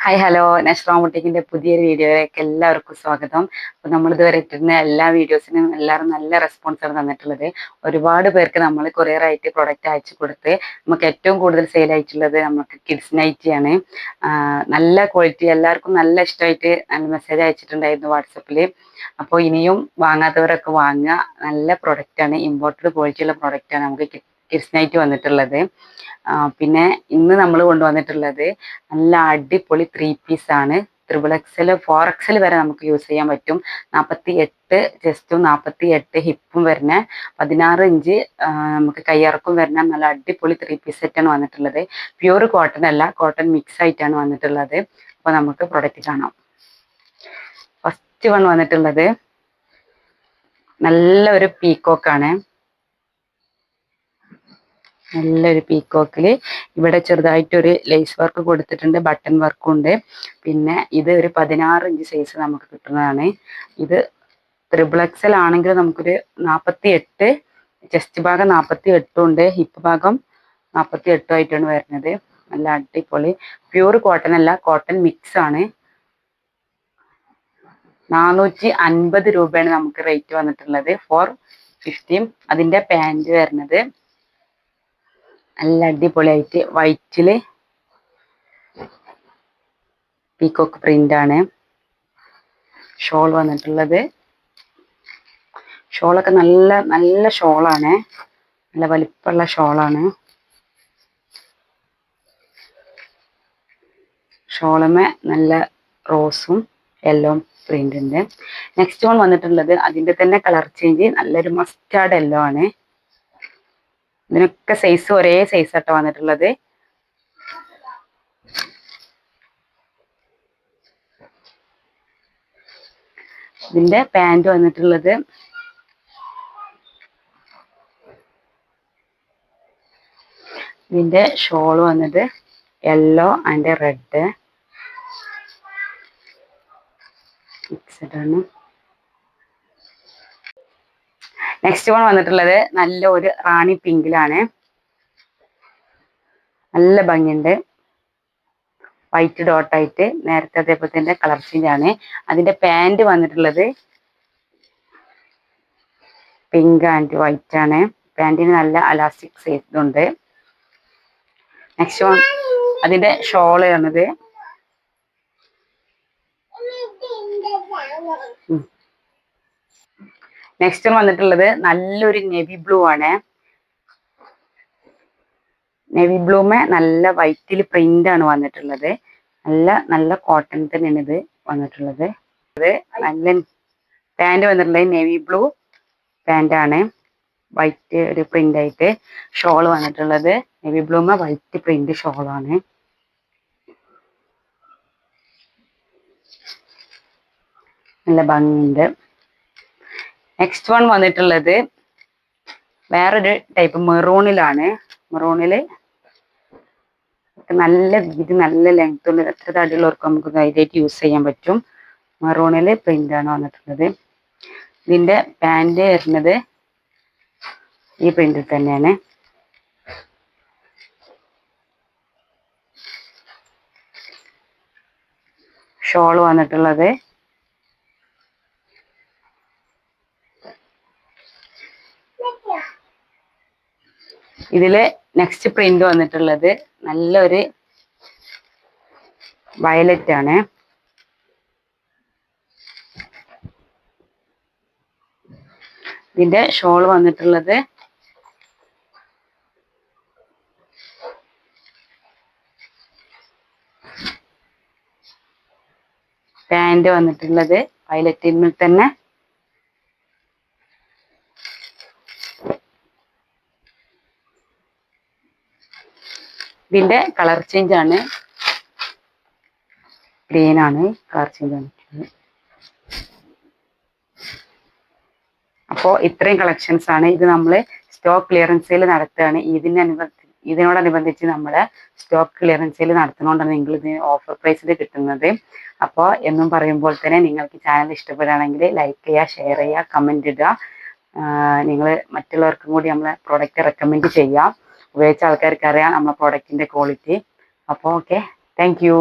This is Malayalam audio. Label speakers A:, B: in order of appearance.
A: ഹായ് ഹലോ നസ്രാ ബുട്ടീക്കിന്റെ പുതിയൊരു വീഡിയോയിലേക്ക് എല്ലാവർക്കും സ്വാഗതം. അപ്പോൾ നമ്മൾ ഇതുവരെ ഇട്ടിരുന്ന എല്ലാ വീഡിയോസിനും എല്ലാവരും നല്ല റെസ്പോൺസാണ് തന്നിട്ടുള്ളത്. ഒരുപാട് പേർക്ക് നമ്മൾ കൊറിയറായിട്ട് പ്രൊഡക്റ്റ് അയച്ചു കൊടുത്ത് നമുക്ക് ഏറ്റവും കൂടുതൽ സെയിൽ ആയിട്ടുള്ളത് നമുക്ക് കിഡ്സ് നൈറ്റിയാണ്. നല്ല ക്വാളിറ്റി, എല്ലാവർക്കും നല്ല ഇഷ്ടമായിട്ട് നല്ല മെസ്സേജ് അയച്ചിട്ടുണ്ടായിരുന്നു വാട്സപ്പിൽ. അപ്പോൾ ഇനിയും വാങ്ങാത്തവരൊക്കെ വാങ്ങുക. നല്ല പ്രൊഡക്റ്റാണ്, ഇമ്പോർട്ടഡ് ക്വാളിറ്റിയുള്ള പ്രൊഡക്റ്റാണ് നമുക്ക് കിഡ്സ് നൈറ്റ് വന്നിട്ടുള്ളത്. പിന്നെ ഇന്ന് നമ്മൾ കൊണ്ടുവന്നിട്ടുള്ളത് നല്ല അടിപൊളി 3 പീസ് ആണ്. XXL 4XL വരെ നമുക്ക് യൂസ് ചെയ്യാൻ പറ്റും. 48 ചെസ്റ്റും 48 ഹിപ്പും വരുന്ന 16 ഇഞ്ച് നമുക്ക് കയ്യിറക്കും വരുന്ന നല്ല അടിപൊളി 3 പീസ് സെറ്റാണ് വന്നിട്ടുള്ളത്. പ്യൂർ കോട്ടൺ അല്ല, കോട്ടൺ മിക്സ് ആയിട്ടാണ് വന്നിട്ടുള്ളത്. അപ്പോൾ നമുക്ക് പ്രൊഡക്റ്റ് കാണാം. ഫസ്റ്റ് വൺ വന്നിട്ടുള്ളത് നല്ല ഒരു പീക്കോക്കാണ്. നല്ലൊരു പീക്കോക്കില് ഇവിടെ ചെറുതായിട്ടൊരു ലേസ് വർക്ക് കൊടുത്തിട്ടുണ്ട്, ബട്ടൺ വർക്കും ഉണ്ട്. പിന്നെ ഇത് ഒരു 16 ഇഞ്ച് സൈസ് നമുക്ക് കിട്ടുന്നതാണ്. ഇത് XXL ആണെങ്കിൽ നമുക്കൊരു 48, ചെസ്റ്റ് ഭാഗം 48 ഉണ്ട്, ഹിപ്പ് ഭാഗം 48 ആയിട്ടാണ് വരുന്നത്. നല്ല അടിപൊളി പ്യൂർ കോട്ടൺ അല്ല, കോട്ടൺ മിക്സ് ആണ്. 450 രൂപയാണ് നമുക്ക് റേറ്റ് വന്നിട്ടുള്ളത്. 450. അതിന്റെ പാൻറ് വരുന്നത് നല്ല അടിപൊളിയായിട്ട് വൈറ്റില് പീക്കോക്ക് പ്രിന്റ് ആണ്. ഷോൾ വന്നിട്ടുള്ളത്, ഷോളൊക്കെ നല്ല നല്ല ഷോളാണ്, നല്ല വലിപ്പമുള്ള ഷോളാണ്. ഷോളമേ നല്ല റോസും യെല്ലോ പ്രിന്റ് ഉണ്ട്. നെക്സ്റ്റ് വൺ വന്നിട്ടുള്ളത് അതിന്റെ തന്നെ കളർ ചേഞ്ച്, നല്ലൊരു മസ്റ്റാർഡ് യെല്ലോ ആണ്. ഇതിനൊക്കെ സൈസ് ഒരേ സൈസ് ആട്ടോ വന്നിട്ടുള്ളത്. ഇതിന്റെ പാൻറ് വന്നിട്ടുള്ളത് ഇതിന്റെ ഷോൾ വന്നത് യെല്ലോ ആൻഡ് റെഡ് മിക്സഡ് ആണ്. നെക്സ്റ്റ് വൺ വന്നിട്ടുള്ളത് നല്ല ഒരു റാണി പിങ്കിലാണ്. നല്ല ഭംഗിയുണ്ട്, വൈറ്റ് ഡോട്ടായിട്ട് നേരത്തെ അതേപോലെ തന്നെ കളർ ചേഞ്ച് ആണ്. അതിന്റെ പാൻറ് വന്നിട്ടുള്ളത് പിങ്ക് ആൻഡ് വൈറ്റ് ആണ്. പാൻറിന് നല്ല അലാസ്റ്റിക് സൈസ് ഉണ്ട്. നെക്സ്റ്റ് വൺ അതിന്റെ ഷോള് വന്നത് നെക്സ്റ്റ് വന്നിട്ടുള്ളത് നല്ലൊരു നെവി ബ്ലൂ ആണ്. നെവി ബ്ലൂമേ നല്ല വൈറ്റിൽ പ്രിന്റ് ആണ് വന്നിട്ടുള്ളത്. നല്ല നല്ല കോട്ടൺ തന്നെയാണ് ഇത് വന്നിട്ടുള്ളത്. അത് നല്ല പാൻറ് വന്നിട്ടുള്ളത് നെവി ബ്ലൂ പാൻറ് ആണ്, വൈറ്റ് ഒരു പ്രിന്റ് ആയിട്ട്. ഷോൾ വന്നിട്ടുള്ളത് നെവി ബ്ലൂമേ വൈറ്റ് പ്രിന്റ് ഷോളാണ്. നല്ല ഭംഗിയുണ്ട്. നെക്സ്റ്റ് വൺ വന്നിട്ടുള്ളത് വേറൊരു ടൈപ്പ് മെറൂണിലാണ്. മെറൂണില് നല്ല വീതി നല്ല ലെങ്ത് ഉണ്ട്, എത്ര തടിയുള്ളവർക്ക് നമുക്ക് ധൈര്യമായിട്ട് യൂസ് ചെയ്യാൻ പറ്റും. മെറൂണില് പ്രിന്റ് ആണ് വന്നിട്ടുള്ളത്. ഇതിന്റെ പാൻറ് വരുന്നത് ഈ പ്രിന്റിൽ തന്നെയാണ്. ഷോൾ വന്നിട്ടുള്ളത് ഇതില് നെക്സ്റ്റ് പ്രിന്റ് വന്നിട്ടുള്ളത് നല്ലൊരു വയലറ്റ് ആണ്. ഇതിന്റെ ഷോൾ വന്നിട്ടുള്ളത് പാൻറ് വന്നിട്ടുള്ളത് വയലറ്റിന്മേൽ തന്നെ ഇതിന്റെ കളർ ചേഞ്ച് ആണ്, ഗ്രീൻ ആണ് കളർ ചേഞ്ച് വന്നിട്ടുള്ളത്. അപ്പോൾ ഇത്രയും കളക്ഷൻസ് ആണ്. ഇത് നമ്മൾ സ്റ്റോക്ക് ക്ലിയറൻസ് സെയിൽ നടത്തുകയാണ്. ഇതിനോടനുബന്ധിച്ച് നമ്മുടെ സ്റ്റോക്ക് ക്ലിയറൻസ് സെയിൽ നടത്തുന്നതുകൊണ്ടാണ് നിങ്ങൾ ഇതിന് ഓഫർ പ്രൈസിൽ കിട്ടുന്നത്. അപ്പോൾ എന്നും പറയുമ്പോൾ തന്നെ നിങ്ങൾക്ക് ചാനൽ ഇഷ്ടപ്പെടുകയാണെങ്കിൽ ലൈക്ക് ചെയ്യുക, ഷെയർ ചെയ്യുക, കമൻറ്റ് ഇടുക. നിങ്ങൾ മറ്റുള്ളവർക്കും കൂടി നമ്മളെ പ്രോഡക്റ്റ് റെക്കമെൻഡ് ചെയ്യുക. ഉപയോഗിച്ച ആൾക്കാർക്ക് അറിയാം നമ്മളെ പ്രോഡക്റ്റിൻ്റെ ക്വാളിറ്റി. അപ്പോൾ ഓക്കെ, താങ്ക് യു.